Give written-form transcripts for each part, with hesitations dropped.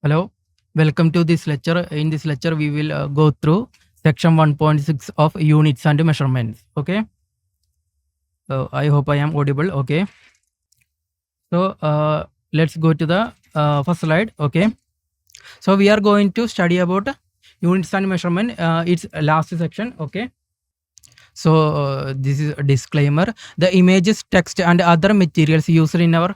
Hello, welcome to this lecture. In this lecture, we will go through section 1.6 of units and measurements. Okay. I hope I am audible. Okay. So let's go to the first slide. Okay. So we are going to study about units and measurement. It's last section. Okay. So this is a disclaimer. The images, text, and other materials used in our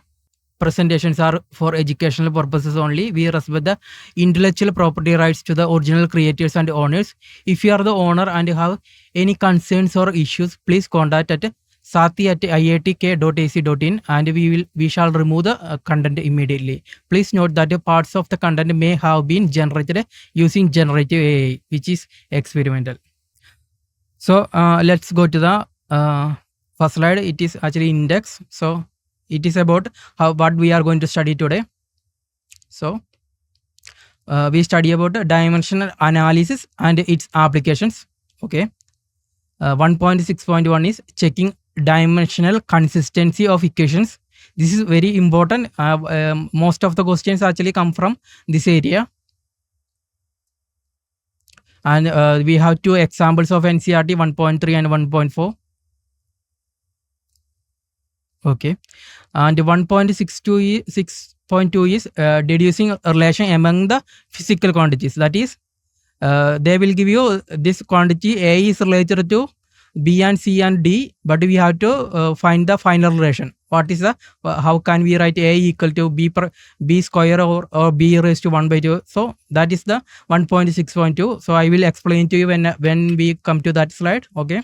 presentations are for educational purposes only. We respect the intellectual property rights to the original creators and owners. If you are the owner and have any concerns or issues, please contact at sathi@iitk.ac.in and we shall remove the content immediately. Please note that the parts of the content may have been generated using generative AI, which is experimental. So let's go to the first slide. It is actually index. So it is about what we are going to study today. So we study about dimensional analysis and its applications. Okay. 1.6.1 is checking dimensional consistency of equations. This is very important. Most of the questions actually come from this area. And we have two examples of NCERT 1.3 and 1.4. Okay. And 1.6.2 is deducing a relation among the physical quantities. That is, they will give you this quantity A is related to B and C and D, but we have to find the final relation. What is the, how can we write A equal to B square or B raised to 1 by 2? So that is the 1.6.2. So I will explain to you when we come to that slide. Okay.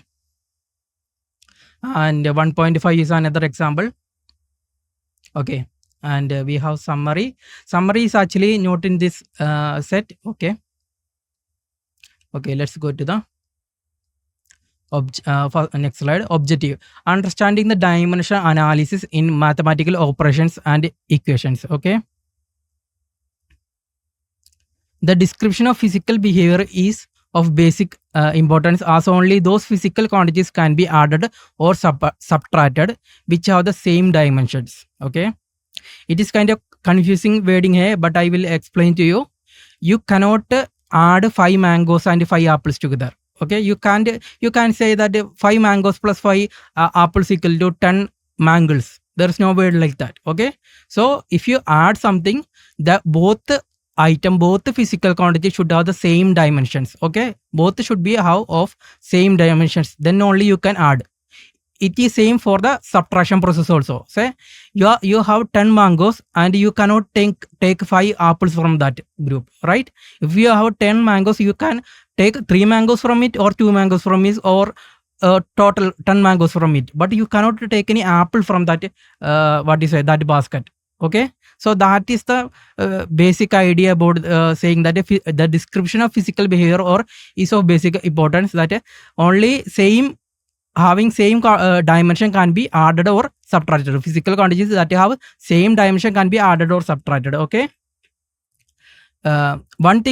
And 1.5 is another example. Okay. And we have summary. Summary is actually not in this set. Okay. Okay, let's go to the next slide. Objective: understanding the dimensional analysis in mathematical operations and equations. Okay. The description of physical behavior is of basic importance, as only those physical quantities can be added or subtracted which have the same dimensions. Okay. It is kind of confusing wording here, but I will explain to you. You cannot add 5 mangoes and 5 apples together. Okay, you can say that 5 mangoes plus 5 apples equal to 10 mangoes. There is no word like that. Okay, so if you add something, that both physical quantity should have the same dimensions. Okay, both should be of same dimensions, then only you can add. It is same for the subtraction process also. Say you have 10 mangoes and you cannot take 5 apples from that group, right? If you have 10 mangoes, you can take 3 mangoes from it or 2 mangoes from it, or total 10 mangoes from it, but you cannot take any apple from that that basket. Okay, so that is the basic idea about saying that the description of physical behavior or is of basic importance, that only having same dimension can be added or subtracted. Physical quantities that have same dimension can be added or subtracted. Okay. One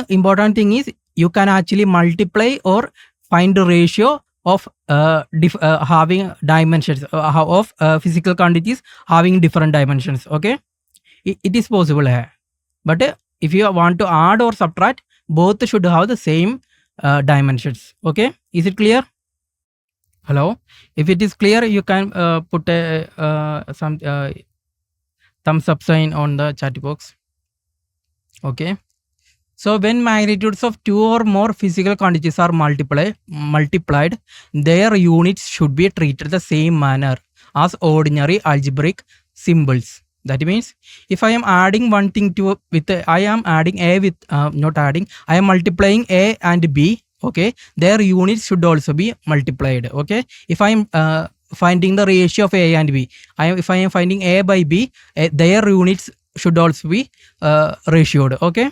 important thing is you can actually multiply or find the ratio of having dimensions of physical quantities having different dimensions. Okay, it is possible here, but if you want to add or subtract, both should have the same dimensions. Okay, is it clear? Hello, if it is clear, you can put some thumbs up sign on the chat box. Okay. So when magnitudes of 2 or more physical quantities are multiplied, their units should be treated the same manner as ordinary algebraic symbols. That means if I am adding one thing I am adding A with I am multiplying A and B. Okay, their units should also be multiplied. Okay, if I am finding the ratio of A and B, if I am finding A by B, their units should also be ratioed. Okay,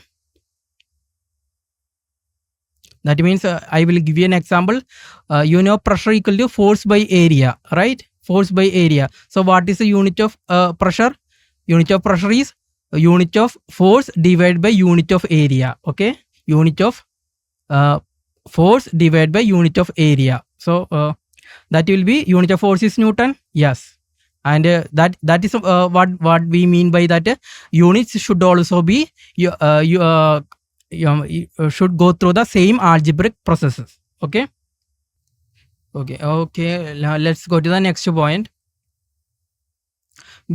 that means I will give you an example. Pressure equal to force by area, right? Force by area. So what is the unit of pressure? Unit of pressure is unit of force divided by unit of area. Okay, unit of force divided by unit of area. So that will be, unit of force is Newton. Yes. and that is what we mean by that. Units should also be you should go through the same algebraic processes. Okay. Now let's go to the next point.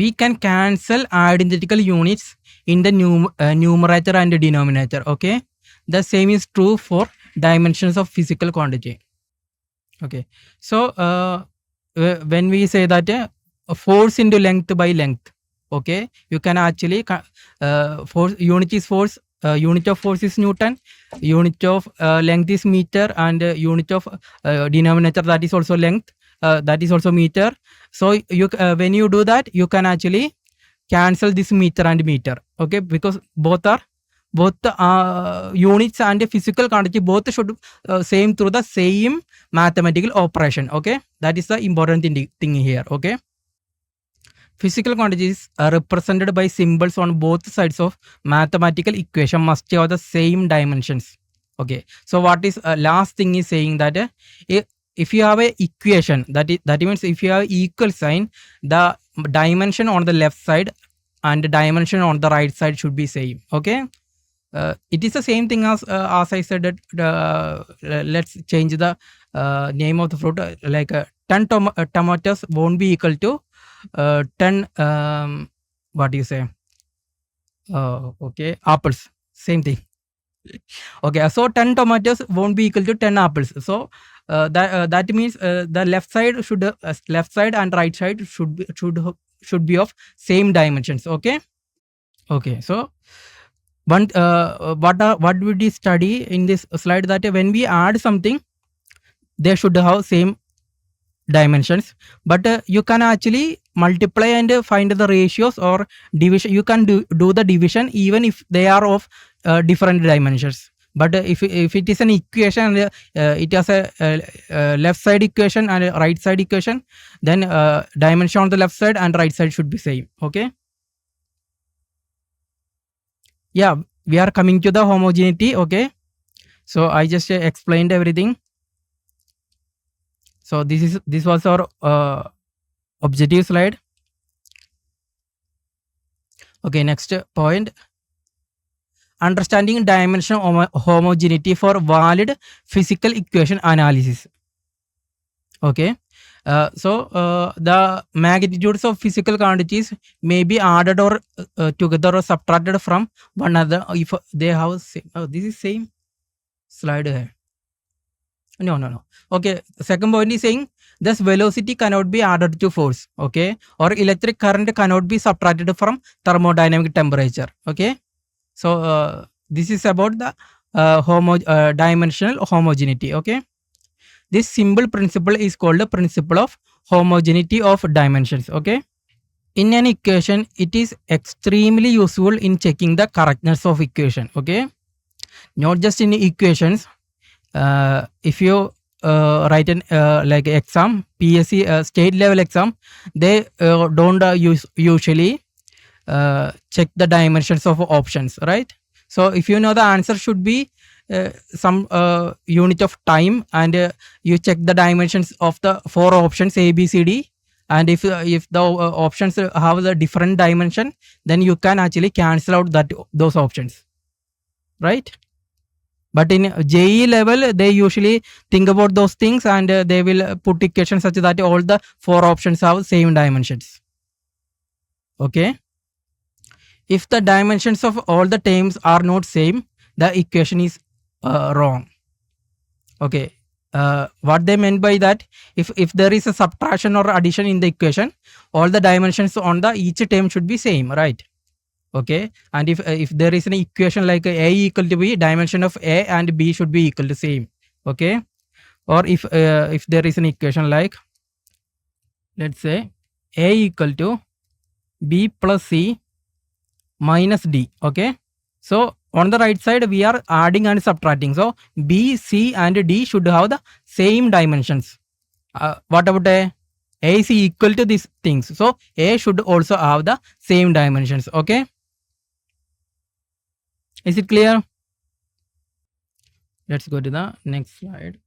We can cancel identical units in the numerator and denominator. Okay, the same is true for dimensions of physical quantity. Okay, so when we say that force into length by length, okay, you can actually force unit is force, unit of force is Newton, unit of length is meter, and unit of denominator, that is also length, that is also meter. So you when you do that, you can actually cancel this meter and meter. Okay, because both the units and physical quantity both should same through the same mathematical operation. Okay, that is the important thing here. Okay, physical quantities are represented by symbols on both sides of mathematical equation must have the same dimensions. Okay, so what is last thing is saying that if you have a equation, that means if you have equal sign, the dimension on the left side and the dimension on the right side should be same. Okay, it is the same thing as I said that let's change the name of the fruit, like 10 tomatoes won't be equal to 10 what do you say, okay, apples, same thing. Okay, so 10 tomatoes won't be equal to 10 apples. So that means the left side and right side should be of same dimensions. Okay, so one what would we study in this slide, that when we add something, they should have same dimensions, but you can actually multiply and find the ratios, or division. You can do the division even if they are of different dimensions. But if it is an equation, it has a left side equation and a right side equation, then dimension on the left side and right side should be same. Okay, yeah, we are coming to the homogeneity. Okay, so I just explained everything. So this was our objective slide. Okay, next point, understanding dimensional homogeneity for valid physical equation analysis. Okay, so the magnitudes of physical quantities may be added or together or subtracted from one another if they have same. Oh, this is same slide here. No. Okay, second point is saying thus velocity cannot be added to force. Okay, or electric current cannot be subtracted from thermodynamic temperature. Okay, so this is about the dimensional homogeneity. Okay, this simple principle is called the principle of homogeneity of dimensions. Okay, in an equation, it is extremely useful in checking the correctness of equation. Okay, not just in equations. If you write an like exam, PSC state level exam, they don't usually check the dimensions of options, right? So if you know the answer should be some unit of time, and you check the dimensions of the 4 options A, B, C, D, and if the options have the different dimension, then you can actually cancel out those options, right? But in JE level, they usually think about those things, and they will put equations such that all the 4 options have same dimensions. Okay. If the dimensions of all the terms are not same, the equation is wrong. Okay. What they meant by that, if there is a subtraction or addition in the equation, all the dimensions on the each term should be same, right? Okay, and if there is an equation like A equal to B, dimension of A and B should be equal to same. Okay, or if there is an equation like, let's say, A equal to B plus C minus D. Okay, so on the right side we are adding and subtracting, so B, C and D should have the same dimensions. What about A is equal to these things, so A should also have the same dimensions. Okay, is it clear? Let's go to the next slide.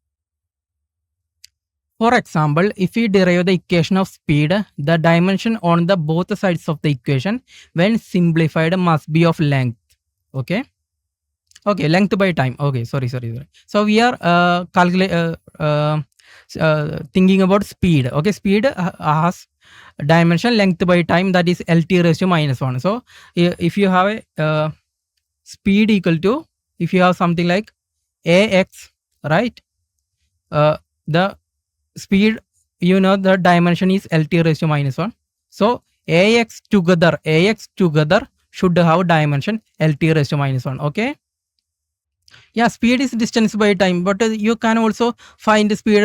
For example, if we derive the equation of speed, the dimension on the both sides of the equation when simplified must be of length. Okay. Okay, length by time. Okay, sorry. So we are thinking about speed. Okay, speed has dimension length by time, that is LT raised to minus 1. So if you have a speed equal to, if you have something like AX, right? The speed, you know, the dimension is LT raised to minus 1. So AX together should have dimension LT raised to minus 1. Okay. Yeah, speed is distance by time, but you can also find speed,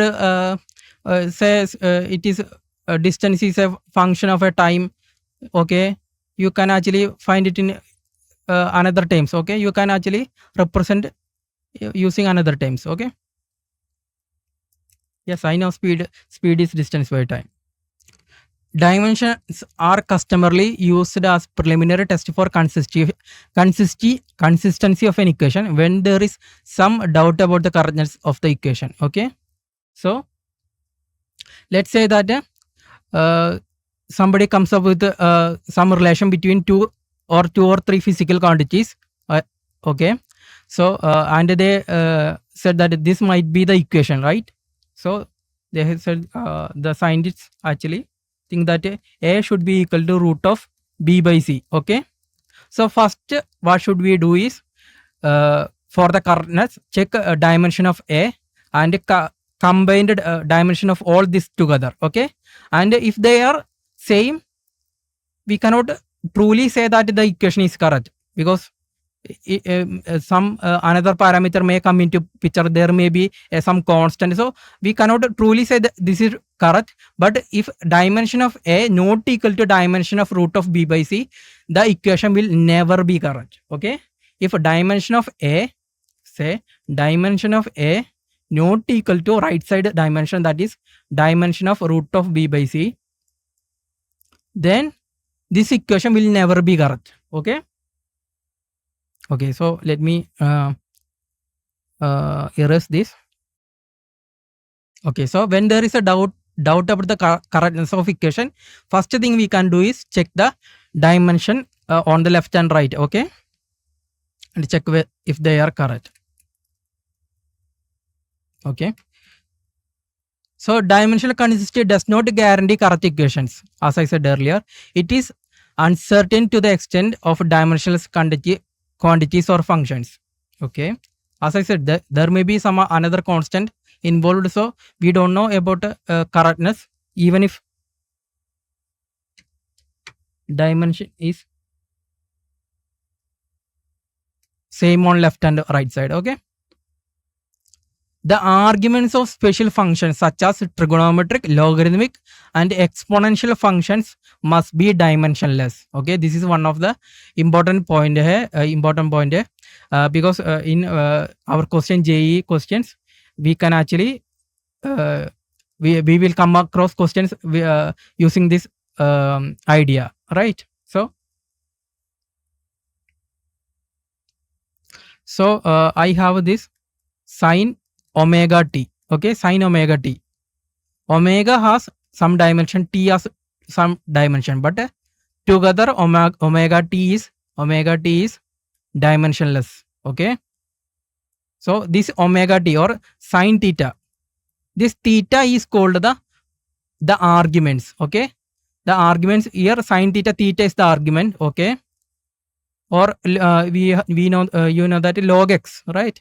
says it is distance is a function of a time. Okay, you can actually find it in another terms. Okay, you can actually represent using another terms. Okay. Yes, I know speed is distance by time. Dimensions are customarily used as preliminary test for consistency of an equation when there is some doubt about the correctness of the equation. Okay, so let's say that somebody comes up with some relation between two or three physical quantities. Okay, so and they said that this might be the equation, right? So they have said, the scientists actually think that A should be equal to root of B by C. Okay, so first what should we do is, for the correctness, check dimension of A and combined dimension of all this together. Okay, and if they are same, we cannot truly say that the equation is correct, because some another parameter may come into picture. There may be some constant, so we cannot truly say that this is correct. But if dimension of A not equal to dimension of root of B by C, the equation will never be correct. Okay, if dimension of A, say dimension of A not equal to right side dimension, that is dimension of root of B by C, then this equation will never be correct. Okay. Okay, so let me erase this. Okay, so when there is a doubt about the correctness of equation, first thing we can do is check the dimension on the left and right. Okay, and check if they are correct. Okay, so dimensional consistency does not guarantee correct equations. As I said earlier, it is uncertain to the extent of dimensional quantities or functions. Okay, as I said, there may be some another constant involved, so we don't know about correctness even if dimension is same on left and right side. Okay, the arguments of special functions such as trigonometric, logarithmic and exponential functions must be dimensionless. Okay, this is one of the important point here, because in our question JEE questions, we can actually we will come across questions using this idea, right? So I have this sine omega t. Okay, sine omega t, omega has some dimension, t has some dimension, but together omega t is dimensionless. Okay, so this omega t or sine theta, this theta is called the arguments. Okay, the arguments here, sine theta is the argument. Okay, or we know you know that log x, right?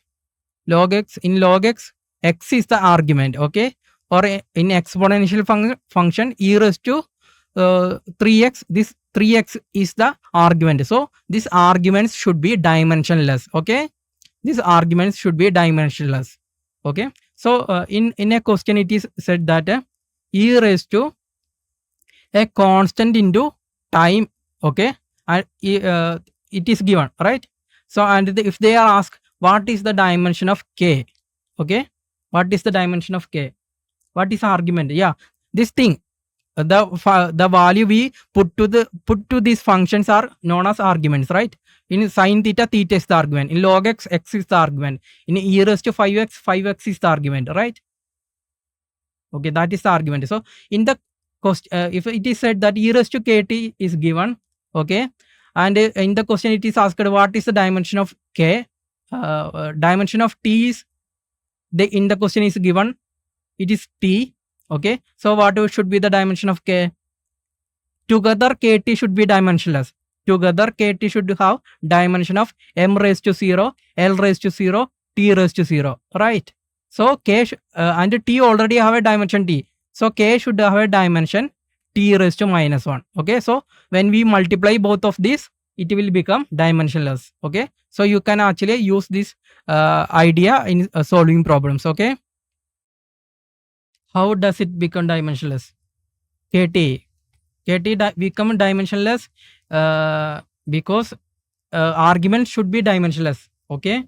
Log x, in log x, x is the argument. Okay, or in exponential function e raised to 3x, this 3x is the argument. So these arguments should be dimensionless. Okay, these arguments should be dimensionless. Okay, so in a question it is said that e raised to a constant into time. Okay, and it is given, right? So and if they are asked what is the dimension of k, okay, what is the dimension of k, what is argument? Yeah, this thing, the value we put to these functions are known as arguments, right? In sine theta is the argument, in log x is the argument, in e raised to 5x is the argument, right? Okay, that is the argument. So in the question, if it is said that e raised to kt is given, okay, and in the question it is asked what is the dimension of k, dimension of t is in the question is given, it is t. Okay, so what should be the dimension of k? Together kt should be dimensionless. Together kt should have dimension of m raised to 0, l raised to 0, t raised to 0, right? So k and t already have a dimension t. So k should have a dimension t raised to minus 1. Okay, so when we multiply both of these, it will become dimensionless. Okay, so you can actually use this idea in solving problems. Okay, how does it become dimensionless? kt become dimensionless because argument should be dimensionless. Okay,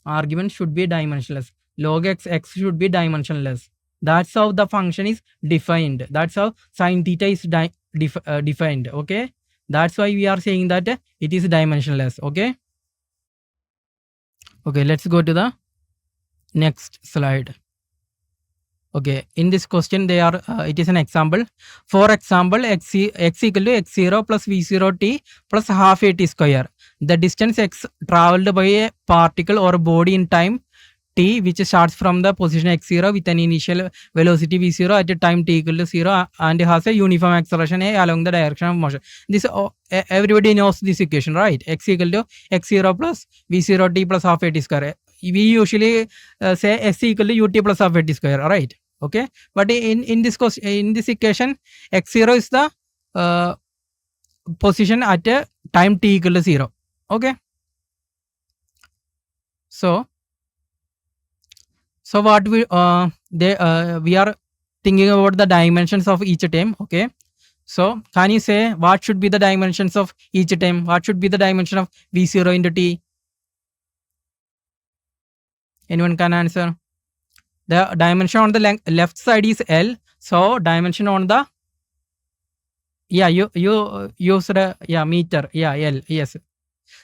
argument should be dimensionless. Log x should be dimensionless. That's how the function is defined. That's how sin theta is defined. Okay, that's why we are saying that it is dimensionless. Okay, let's go to the next slide. Okay, in this question they are it is an example. For example, x equal to x0 plus v0 t plus half a t square. The distance x traveled by a particle or body in time t, which starts from the position x0 with an initial velocity v0 at a time t equal to 0 and has a uniform acceleration a along the direction of motion. This everybody knows this equation, right? X equal to x0 plus v0 t plus half a t square. We usually say s equal to ut plus half a t square, right? Okay, but in this equation x0 is the position at a time t equal to 0. Okay, so what we are thinking about the dimensions of each term. Okay, so can you say what should be the dimensions of each term? What should be the dimension of v0 into t? Anyone can answer? The dimension on the left side is L. So dimension on the you used meter. L. Yes.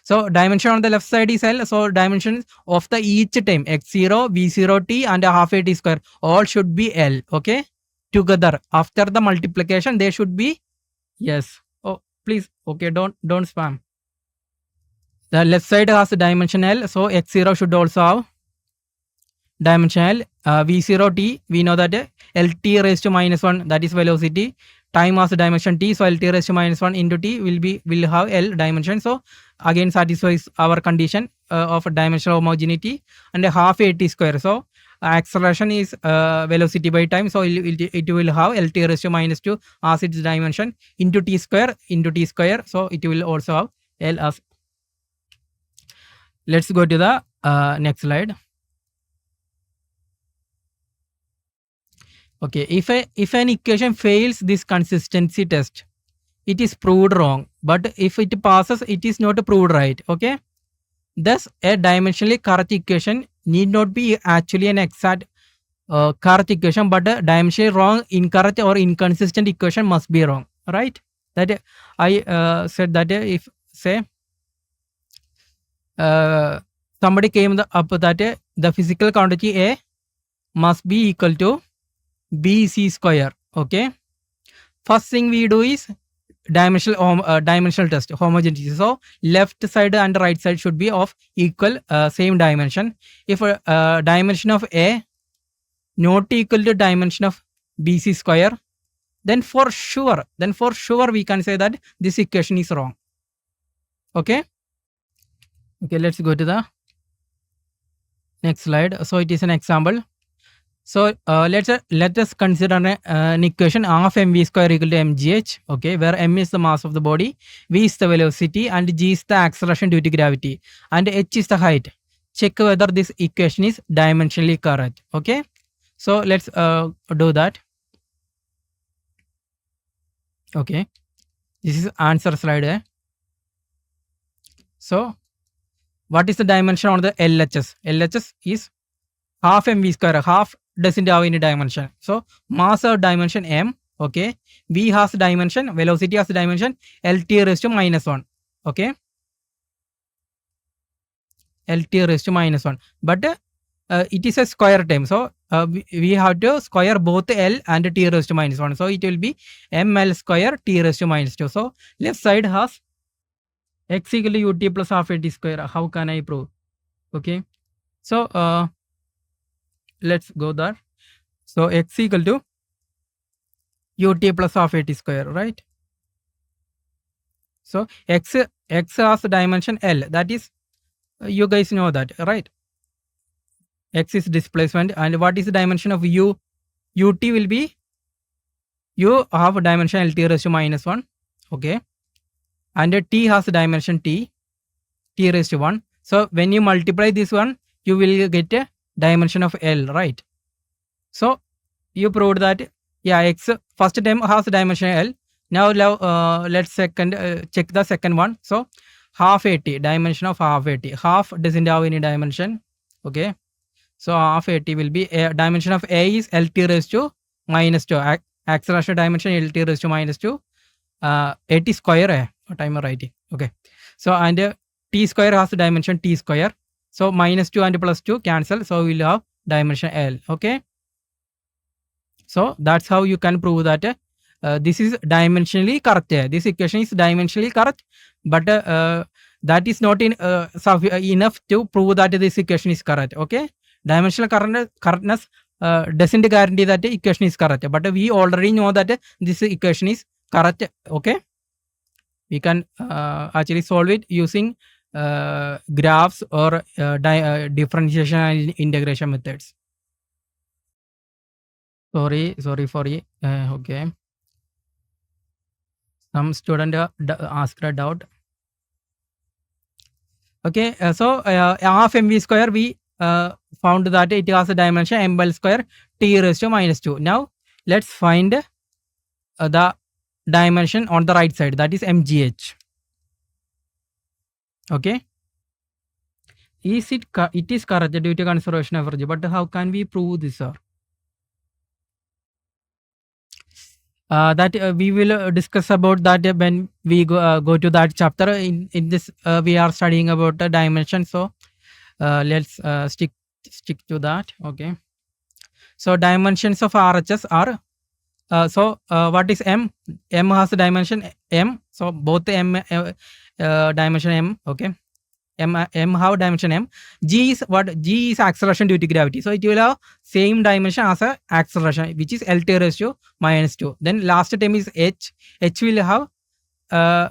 So dimension on the left side is L. So dimensions of the each term x0, v0 t and half a t square all should be L. Okay. Together after the multiplication they should be yes. Oh please. Okay. Don't spam. The left side has the dimension L. So x0 should also have dimension L. v0 t, we know that lt raised to minus 1, that is velocity. Time has dimension t, so lt raised to minus 1 into t will have L dimension. So again satisfies our condition of dimensional homogeneity, and a half a t square. So acceleration is velocity by time, so it will have lt raised to minus 2 as its dimension into t square. So it will also have L as. Let's go to the next slide. Okay, if an equation fails this consistency test, it is proved wrong. But if it passes, it is not proved right. Okay, thus a dimensionally correct equation need not be actually an exact correct equation, but a dimensionally wrong, incorrect or inconsistent equation must be wrong. Right? That I said that if say somebody came up that the physical quantity A must be equal to BC square. Okay, first thing we do is dimensional test, homogeneity. So left side and right side should be of equal same dimension. If dimension of A not equal to dimension of BC square, then for sure we can say that this equation is wrong. Okay, let's go to the next slide. So it is an example. So let us consider an equation of mv square equal to mgh. Okay, where m is the mass of the body, v is the velocity, and g is the acceleration due to gravity, and h is the height. Check whether this equation is dimensionally correct. Okay, so let's do that. Okay, this is answer slide. So what is the dimension on the LHS? LHS is half mv square. Half doesn't have any dimension. So mass of dimension m. Okay, v has dimension, velocity has dimension, lt raised to minus 1. Okay, lt raised to minus 1. But it is a square term. So we have to square both L and t raised to minus 1. So it will be ml square t raised to minus 2. So left side has x equal to ut plus half at square. How can I prove? Okay. So let's go there. So x equal to ut plus half at square, right? So x has dimension L. That is, you guys know that, right? X is displacement, and what is the dimension of u? Ut will be, you have a dimension L t raised to minus 1. Okay. And t has a dimension t raised to 1. So when you multiply this one, you will get a dimension of L, right? So you proved that, yeah, x first term has a dimension L. Now let's check the second one. So half at, dimension of half at. Half doesn't have any dimension. Okay. So half at will be, dimension of A is L t raised to minus 2. Acceleration dimension L t raised to minus 2. At square, what am I writing? Okay. So and t square has the dimension t square. So minus 2 and plus 2 cancel. So we will have dimension L. Okay. So that's how you can prove that this is dimensionally correct. This equation is dimensionally correct, but that is not enough to prove that this equation is correct. Okay. Dimensional correctness doesn't guarantee that the equation is correct, but we already know that this equation is correct. Okay. We can actually solve it using graphs or differentiation and integration methods. Sorry for it. Okay. Some student asked a doubt. Okay. So half mv square, we found that it has a dimension ml square t raised to minus 2. Now let's find the dimension on the right side, that is mgh. Okay. It is correct due to conservation of energy, but how can we prove this, sir? That we will discuss about that when we go to that chapter. In this we are studying about the dimension, so let's stick to that. Okay. So dimensions of RHS are, what is m? M has a dimension m, so both m dimension m. Okay. M have dimension m. G is what? G is acceleration due to gravity. So it will have same dimension as a acceleration, which is L t raised to minus 2. Then last term is h. H will have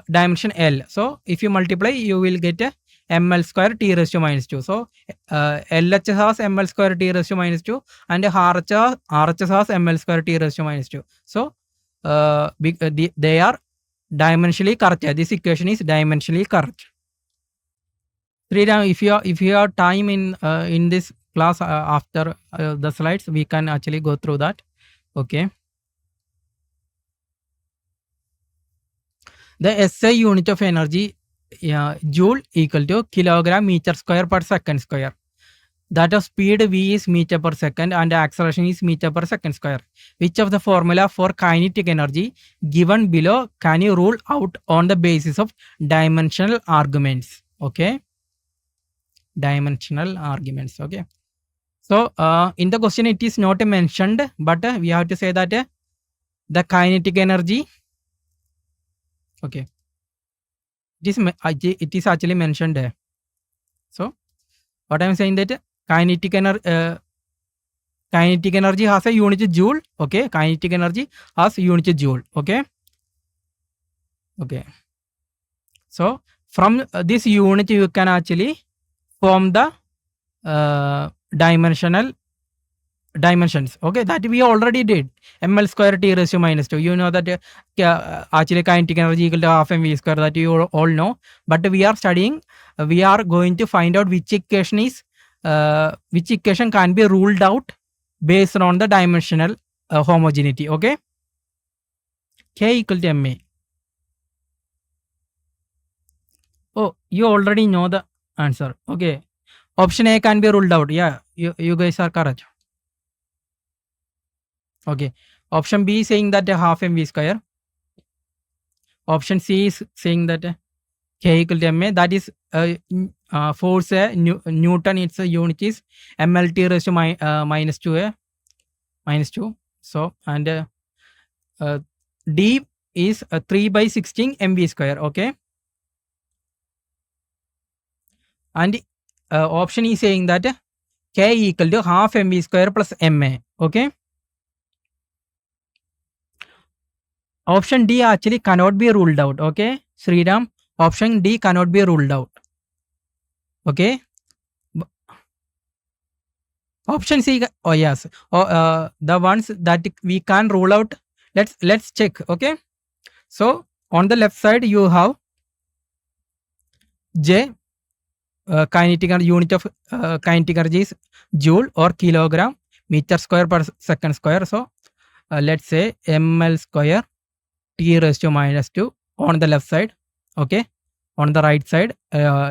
dimension L. So if you multiply, you will get a ml square t raised to minus 2. So LH has ml square t raised to minus 2, and RHS has ml square t raised to minus 2. So they are dimensionally correct. This equation is dimensionally correct. If you have time in this class after the slides, we can actually go through that. Okay. The SI unit of energy, joule, equal to kilogram meter square per second square. That of speed v is meter per second and acceleration is meter per second square. Which of the formula for kinetic energy given below can you rule out on the basis of dimensional arguments? Okay. Dimensional arguments. Okay. So in the question it is not mentioned, but we have to say that the kinetic energy. Okay. It is actually mentioned. So what I am saying that kinetic energy has a unit joule. Okay. Kinetic energy has a unit joule. Okay. Okay. So from this unit you can actually form the dimensions. Okay, that we already did. ml square t raised to minus 2. You know that actually kinetic energy equal to half mv square, that you all know. But we are studying, we are going to find out which equation can be ruled out based on the dimensional homogeneity. Okay. K equal to ma. Oh, you already know the answer. Okay. Option A can be ruled out. Yeah, you guys are correct. Okay. Option B is saying that half mv square. Option C is saying that K equal to ma, that is force Newton, its unit is mlt raised to minus 2 minus 2. So and D is 3/16 mv square. Okay, and option is saying that K equal to half mv square plus ma. Okay, option D actually cannot be ruled out. Okay, Sriram, option D cannot be ruled out. Okay, option C, oh yes, the ones that we can rule out, let's check. Okay, so on the left side you have J, kinetic unit of kinetic energy is joule or kilogram meter square per second square. So let's say ml square t raised to minus 2 on the left side. Okay, on the right side,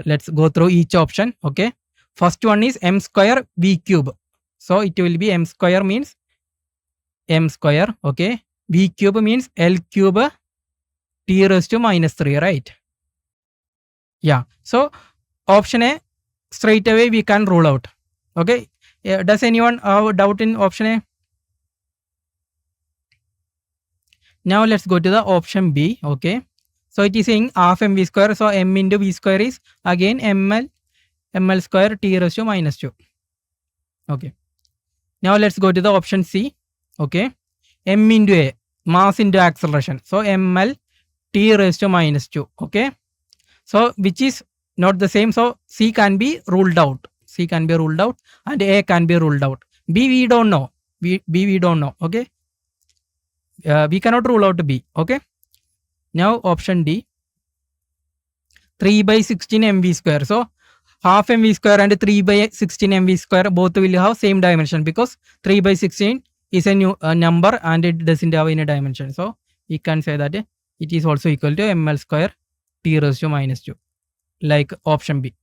let's go through each option. Okay, first one is m square v cube. So it will be m square means m square. Okay, v cube means l cube t raised to minus 3, right? Yeah, so option A straight away we can rule out. Okay, does anyone have a doubt in option A? Now let's go to the option B. Okay, so it is saying half mv square, so m into v square is again ml square t raised to minus 2. Okay, now let's go to the option C. Okay, m into a, mass into acceleration, so ml t raised to minus 2. Okay, so which is not the same, so C can be ruled out. C can be ruled out and A can be ruled out. B we don't know. B we don't know. Okay, we cannot rule out B. Okay, now option D, 3/16 mv square. So half mv square and 3/16 mv square both will have same dimension, because 3/16 is a number and it doesn't have any dimension. So we can say that it is also equal to ml square t raised to minus 2, like option B.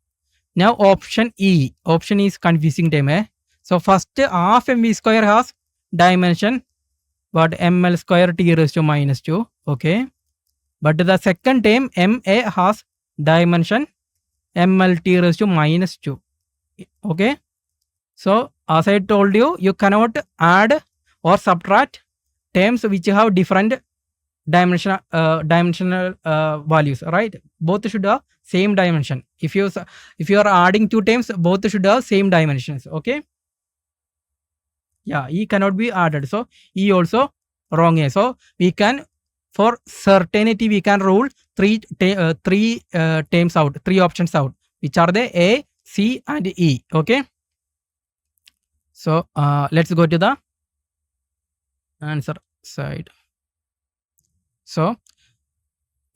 Now option E, option is confusing term. So first half mv square has dimension, but ml square t raised to minus 2. Okay, but the second term ma has dimension ml t raised to minus 2. Okay, so as I told you, you cannot add or subtract terms which have different dimensional values, right? Both should have same dimension. If you are adding two terms, both should have same dimensions. Okay, yeah, E cannot be added, so E also wrong here. So we can, for certainty, we can rule three terms out, three options out, which are the A, C and E. Okay, so let's go to the answer side. So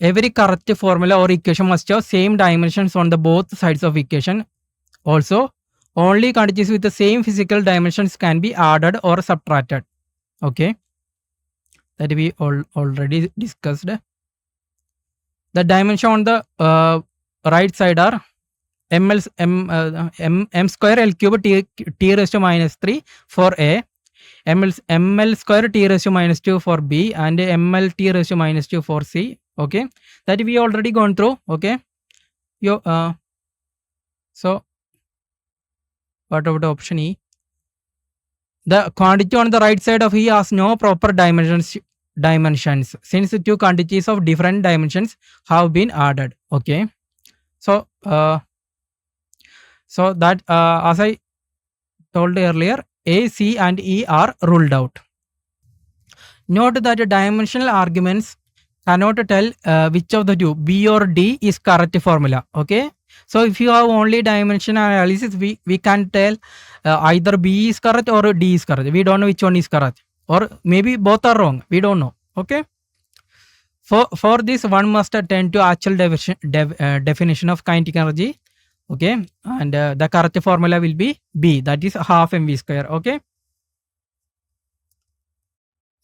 every correct formula or equation must have same dimensions on the both sides of equation. Also, only quantities with the same physical dimensions can be added or subtracted. Okay, that we already discussed. The dimension on the right side are m square l cube t raised to minus 3 for A, ml square t raised to minus 2 for B, and ml t raised to minus 2 for C. Okay, that we already gone through. Okay, so what about option E? The quantity on the right side of E has no proper dimensions, since two quantities of different dimensions have been added. Okay, so so that as I told earlier, A, C and E are ruled out. Note that dimensional arguments cannot tell which of the two, B or D, is correct formula. Okay, so if you have only dimension analysis, we can tell either B is correct or D is correct. We don't know which one is correct, or maybe both are wrong. We don't know. Okay, for this one must attend to actual definition of kinetic energy. Okay, and the correct formula will be B, that is half mv square. Okay,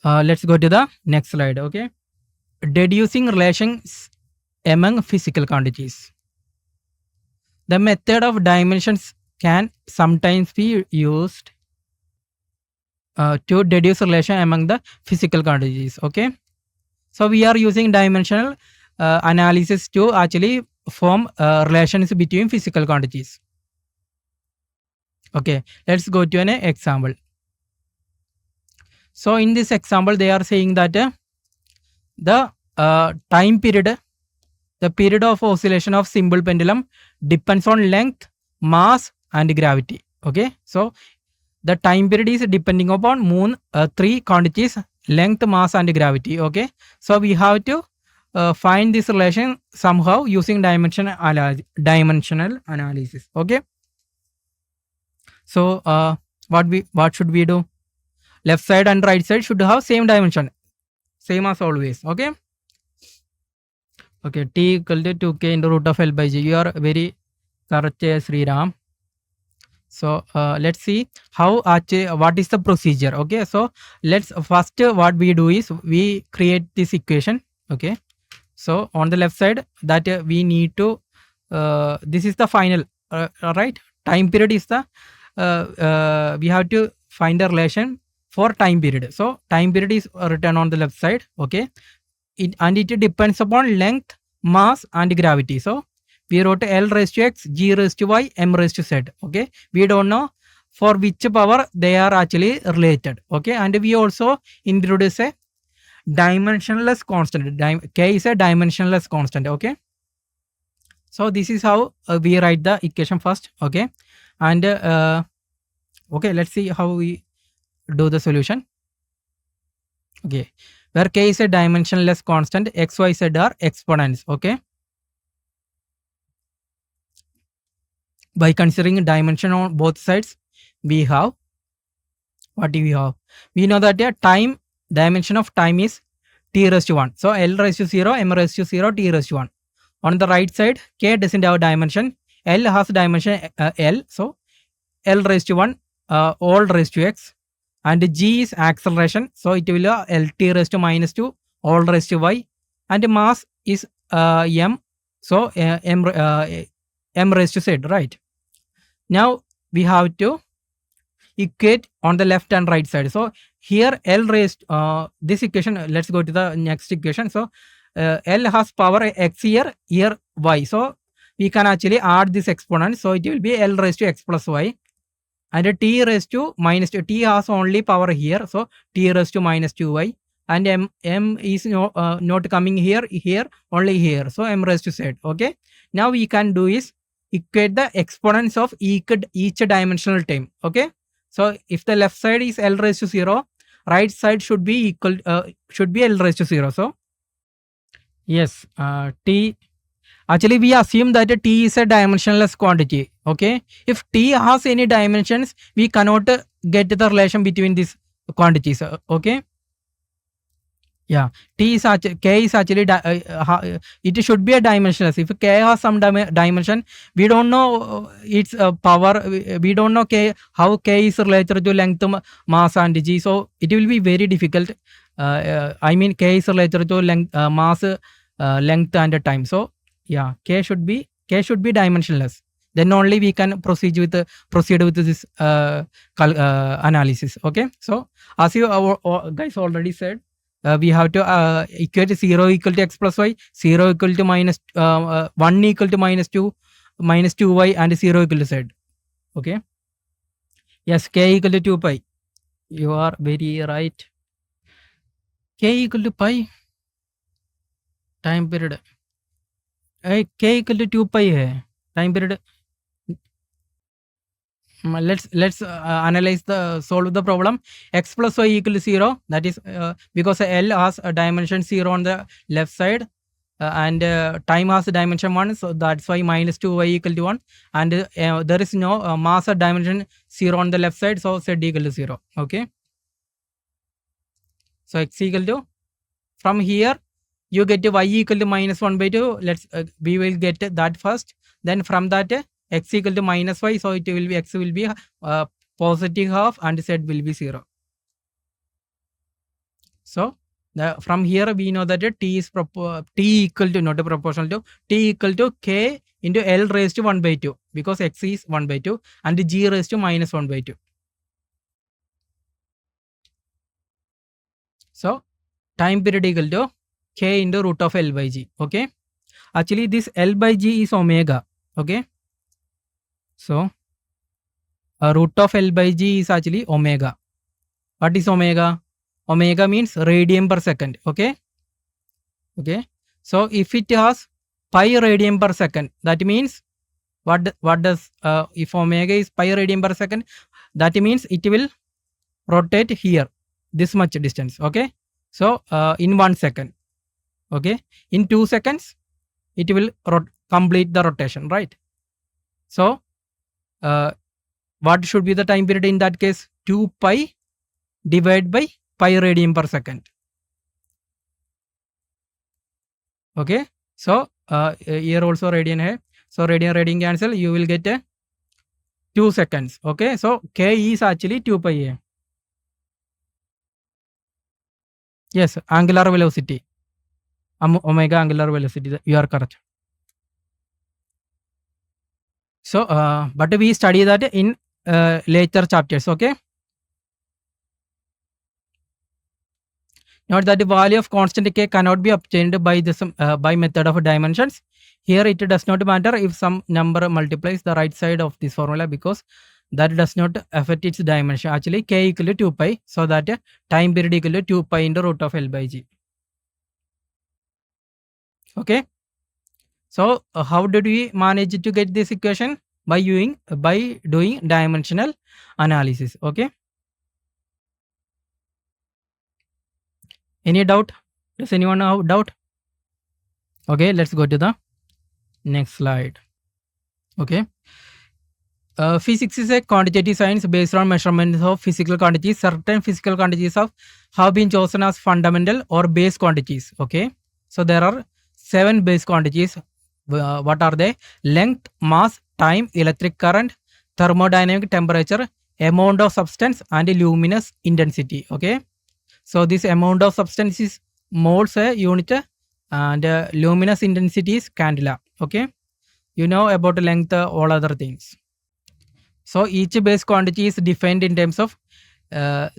let's go to the next slide. Okay, deducing relations among physical quantities. The method of dimensions can sometimes be used to deduce relation among the physical quantities. Okay, so we are using dimensional analysis to actually form relations between physical quantities. Okay, let's go to an example. So in this example, they are saying that the time period, the period of oscillation of simple pendulum depends on length, mass and gravity. Okay, so the time period is depending upon three quantities: length, mass and gravity. Okay, so we have to find this relation somehow using dimensional analysis. Okay, so what should we do? Left side and right side should have same dimension, same as always. Okay, t equal to 2k into root of L by G. You are very correct, Sriram. So let's see how what is the procedure. Okay, so let's first what we do is we create this equation. Okay, so on the left side that we need to this is the final right, time period is the we have to find a relation for time period. So time period is written on the left side. Okay, and it depends upon length, mass and gravity. So we wrote L raised to x, G raised to y, M raised to z. Okay, we don't know for which power they are actually related. Okay, and we also introduce a dimensionless constant. K is a dimensionless constant. Okay, so this is how we write the equation first. Okay, and okay, let's see how we do the solution. Okay, where k is a dimensionless constant, x, y, z are exponents. Okay, by considering dimension on both sides, we have what do we have? We know that the time dimension of time is t raised to 1. So L raised to 0, M raised to 0, t raised to 1. On the right side, k doesn't have dimension. L has dimension L. So L raised to 1, all raised to x. And G is acceleration. So it will Lt raised to minus 2, all raised to y. And mass is M. So M raised to z, right? Now we have to equate on the left and right side. So here L raised this equation, let's go to the next equation. So L has power x here y. So we can actually add this exponent. So it will be L raised to x plus y. And t raised to minus 2. T has only power here. So t raised to minus 2y. And M is not coming here, only here. So M raised to z. Okay. Now we can do is equate the exponents of each dimensional term. Okay. So if the left side is L raised to 0, right side should be equal should be L raised to 0. So yes, t actually we assume that t is a dimensionless quantity. Okay, if t has any dimensions, we cannot get the relation between these quantities. Okay, yeah, k is actually it should be a dimensionless. If k has some dimension, we don't know its power. We don't know how k is related to length, mass and g. So it will be very difficult. I mean k is related to length, mass, length and time. So yeah, k should be dimensionless. Then only we can proceed with this analysis. Okay, so as you guys already said, we have to equate 0 equal to x plus y, 0 equal to minus 1 equal to minus 2, minus 2y and 0 equal to z. Okay, yes, k equal to 2 pi. You are very right. K equal to pi, time period k equal to 2 pi है time period. Let's analyze solve the problem. X plus y equal to 0, that is because L has a dimension 0 on the left side and time has a dimension 1, so that's why minus 2y equal to 1, and there is no mass at dimension 0 on the left side, so z equal to 0. Okay, so x equal to, from here you get to y equal to minus 1 by 2. Let's we will get that first, then from that x equal to minus y, so it will be x will be positive half and z will be 0. So from here we know that t is t equal to, not proportional to, t equal to k into L raised to 1 by 2, because x is 1 by 2 and g raised to minus 1 by 2. So time period equal to k into root of L by G. Okay, Actually, this L by G is omega. Okay. So, root of L by G is actually omega. What is omega? Omega means radian per second. Okay. Okay. So, if it has pi radian per second, that means what does if omega is pi radian per second, that means it will rotate here this much distance. Okay. So, in 1 second. Okay. In 2 seconds, it will complete the rotation, right? So, what should be the time period in that case? 2 pi divided by pi radian per second. Okay. So, here also radian hai. So, radian cancel. You will get 2 seconds. Okay. So, K is actually 2 pi a. Yes, angular velocity. Omega angular velocity. You are correct. So, but we study that in later chapters. Okay. Note that the value of constant k cannot be obtained by this by method of dimensions. Here it does not matter if some number multiplies the right side of this formula because that does not affect its dimension. Actually, k equal to 2 pi. So that time period equal to 2 pi into root of L by G. Okay. So how did we manage to get this equation? By doing dimensional analysis. Okay. Any doubt? Does anyone have doubt? Okay, let's go to the next slide. Okay. Physics is a quantitative science based on measurements of physical quantities. Certain physical quantities have been chosen as fundamental or base quantities. Okay. So there are 7 base quantities. What are they? Length, mass, time, electric current, thermodynamic temperature, amount of substance, and luminous intensity. Okay. So this amount of substance is moles unit and luminous intensity is candela. Okay. You know about length, all other things. So each base quantity is defined in terms of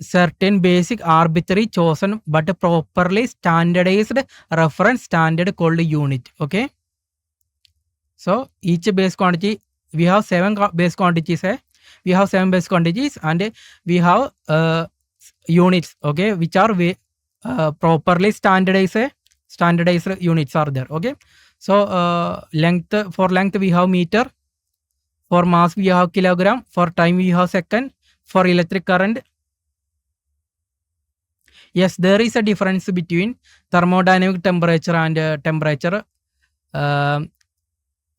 certain basic arbitrary chosen but properly standardized reference standard called unit. Okay. So each base quantity, we have 7 base quantities. We have 7 base quantities and we have units. Okay, which are properly standardized units are there. Okay. So for length we have meter. For mass we have kilogram. For time we have second. For electric current, yes, there is a difference between thermodynamic temperature and temperature.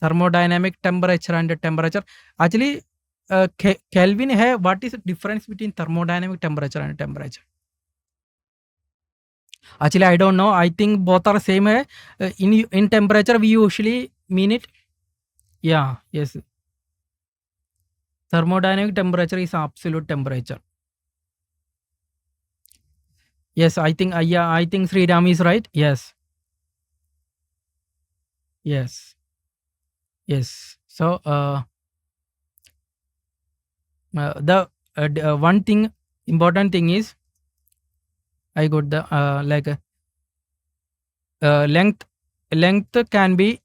Thermodynamic temperature and temperature. Actually, Kelvin hai, what is the difference between thermodynamic temperature and temperature? Actually, I don't know. I think both are same hai. In temperature, we usually mean it. Yeah, yes. Thermodynamic temperature is absolute temperature. Yes, I think Sri Ram is right. Yes. Yes. Yes. So the one thing, important thing is I got the length can be,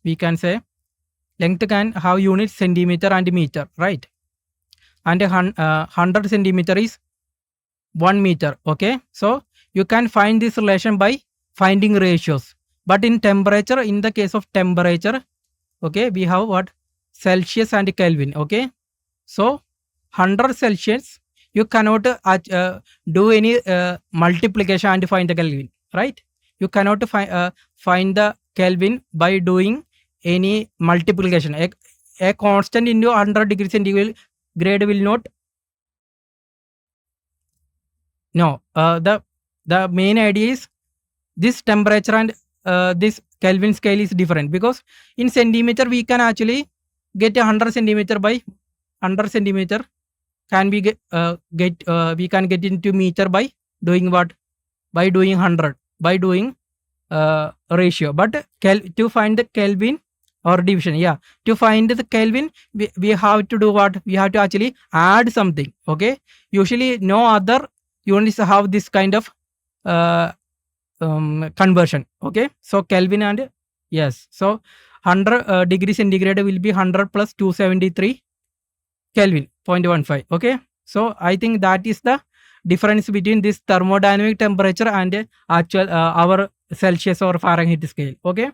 we can say length can have units centimeter and meter, right? And 100 centimeter is 1 meter. Okay. So you can find this relation by finding ratios. But in temperature, in the case of temperature, okay, we have what? Celsius and Kelvin. Okay. So 100 Celsius, you cannot do any multiplication and find the Kelvin, right? You cannot find the Kelvin by doing any multiplication. A constant into 100 degrees centigrade will not. No, the main idea is this temperature and this Kelvin scale is different because in centimeter we can actually get 100 centimeter by 100 centimeter can we we can get into meter by doing what? By doing 100, by doing ratio. But to find the Kelvin or division, yeah, to find the Kelvin we have to do what? We have to actually add something. Okay. Usually no other units have this kind of conversion. Okay. So Kelvin and Yes. So 100 degree centigrade will be 100 plus 273 Kelvin, 0.15. Okay. So I think that is the difference between this thermodynamic temperature and actual our Celsius or Fahrenheit scale. Okay.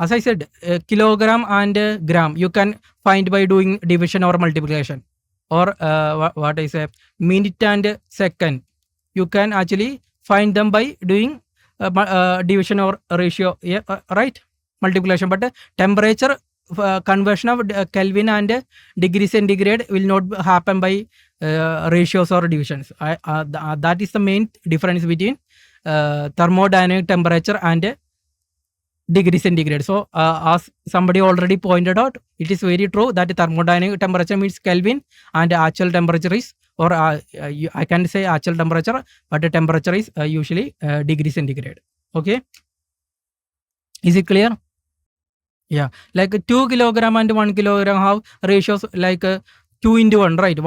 As I said, kilogram and gram you can find by doing division or multiplication, or what I say, minute and second you can actually find them by doing division or ratio, yeah, right, multiplication. But temperature conversion of Kelvin and degree centigrade will not happen by ratios or divisions. That is the main difference between thermodynamic temperature and degree centigrade. So as somebody already pointed out, it is very true that thermodynamic temperature means Kelvin and actual temperature is, or I can say actual temperature, but the temperature is usually degree centigrade. Okay, is it clear? Yeah, like 2 kilogram and 1 kilogram have ratios like 2 into 1, right?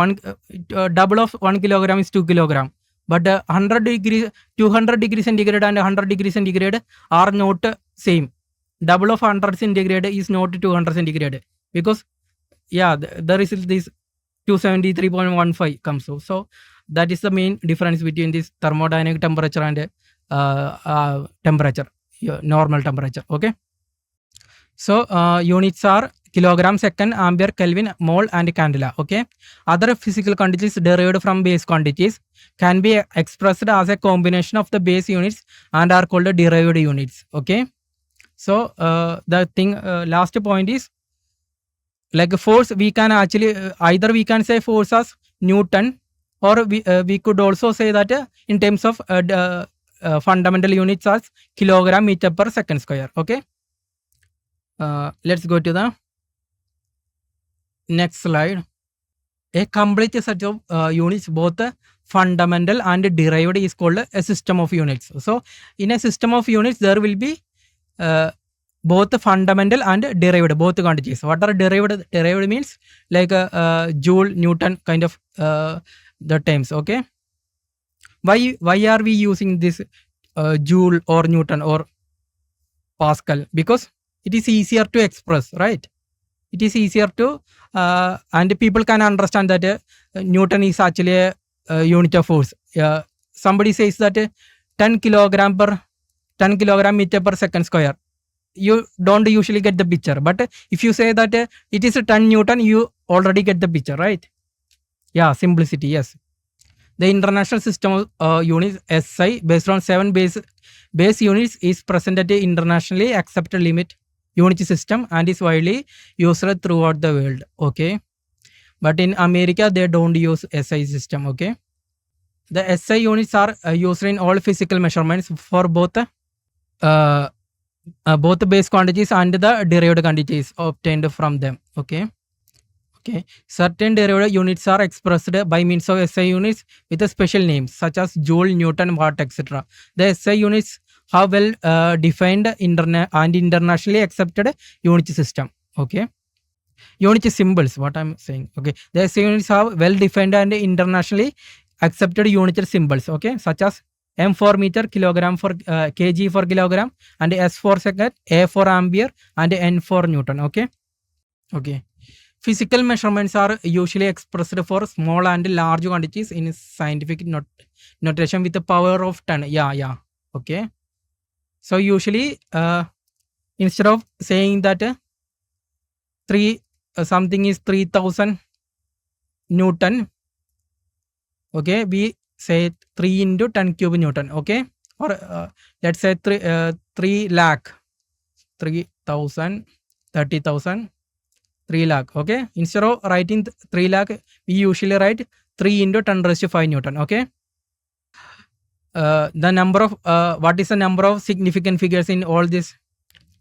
Double of 1 kilogram is 2 kilogram. But 200 degree centigrade and 100 degree centigrade are not same. Double of 100 centigrade is not 200 centigrade, because yeah, there is this 273.15 comes out. So that is the main difference between this thermodynamic temperature and temperature, normal temperature. Okay. So units are kilogram, second, ampere, Kelvin, mole and candela. Okay. Other physical quantities derived from base quantities can be expressed as a combination of the base units and are called derived units. Okay. So the thing, last point is like force. We can actually either we can say force as Newton, or we could also say that in terms of fundamental units as kilogram meter per second square. Okay. Let's go to the next slide. A complete set of units, both fundamental and derived, is called a system of units. So in a system of units there will be both fundamental and derived, both quantities. What are derived? Derived means like joule, Newton kind of the terms. Okay. Why are we using this joule or Newton or Pascal? Because it is easier to express, right? It is easier to and people can understand that Newton is actually a unit of force. Somebody says that 10 kilogram meter per second square. You don't usually get the picture, but if you say that it is a 10 Newton, you already get the picture, right? Yeah, simplicity. Yes. The international system of units SI based on 7 base units is present at the internationally accepted limit unit system and is widely used throughout the world. Okay. But in America they don't use SI system. Okay. The SI units are used in all physical measurements for both base quantities and the derived quantities obtained from them. Okay. Okay. Certain derived units are expressed by means of SI units with special names such as joule, Newton, watt, etc. The SI units have well defined and internationally accepted unit system. Okay. Unit symbols, what I'm saying. Okay. The SI units have well defined and internationally accepted unit symbols. Okay. Such as M for meter, kilogram for kg for kilogram, and S for second, A for ampere, and N for Newton. Okay. Okay. Physical measurements are usually expressed for small and large quantities in scientific notation with the power of 10. Yeah. Okay. So usually instead of saying that something is 3000 Newton, okay, we say 3 into 10 cube Newton. Okay. Or let's say 3 lakh, 3000, 30,000. 3 lakh. Okay. Instead of writing 3 lakh, we usually write 3 into 10 raised to 5 Newton. Okay. The number of what is the number of significant figures in all this?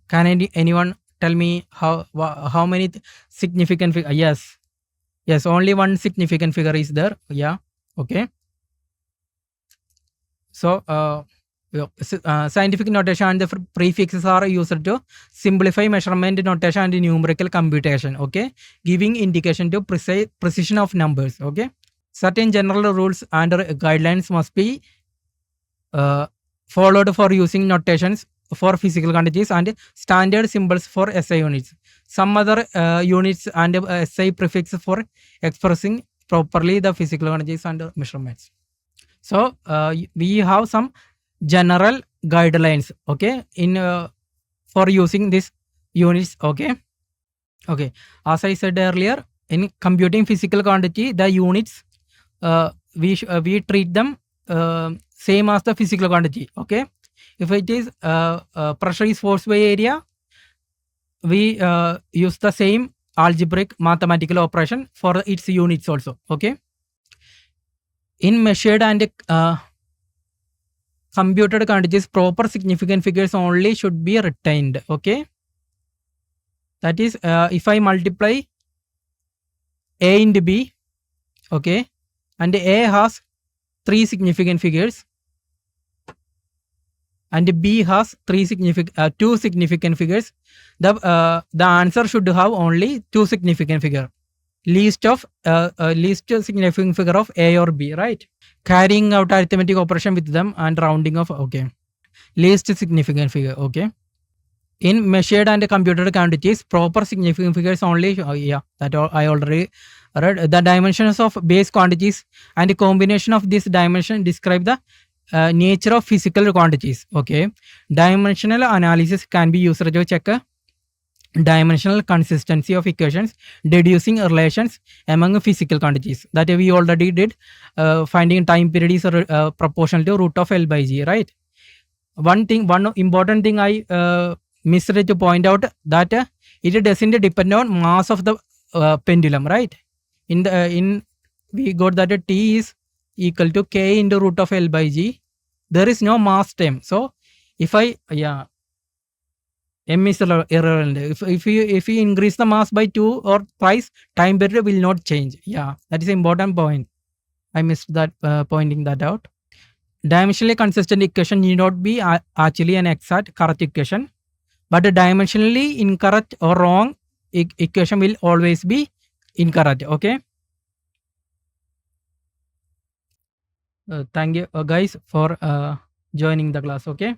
Can anyone tell me how many significant figures? Yes, only one significant figure is there. Yeah. Okay. So scientific notation and the prefixes are used to simplify measurement notation and numerical computation. Okay, giving indication to precision of numbers. Okay, certain general rules and guidelines must be followed for using notations for physical quantities and standard symbols for SI units. Some other units and SI prefix for expressing properly the physical quantities and measurements. So we have some general guidelines, okay, in for using these units, okay. As I said earlier, in computing physical quantity, the units we treat them same as the physical quantity, okay. If it is pressure is force by area, we use the same algebraic mathematical operation for its units also, okay. In measured and computed quantities, proper significant figures only should be retained, okay. That is, if I multiply A into B, okay, and A has 3 significant figures and B has 2 significant figures, the answer should have only 2 significant figure, least significant figure of A or B, right? Carrying out arithmetic operation with them and rounding off, okay. Least significant figure, okay. In measured and computed quantities, proper significant figures only, that I already read. The dimensions of base quantities and the combination of this dimension describe the nature of physical quantities, okay. Dimensional analysis can be used to check dimensional consistency of equations, deducing relations among physical quantities. That we already did. Finding time period is proportional to root of L by G, right? One important thing I missed to point out, that it doesn't depend on mass of the pendulum, right? We got that T is equal to K into root of L by G. There is no mass term. So if M is irrelevant. If you increase the mass by 2 or twice, time period will not change. Yeah, that is an important point. I missed that pointing that out. Dimensionally consistent equation need not be actually an exact correct equation, but a dimensionally incorrect or wrong equation will always be incorrect, okay. Thank you guys for joining the class, okay.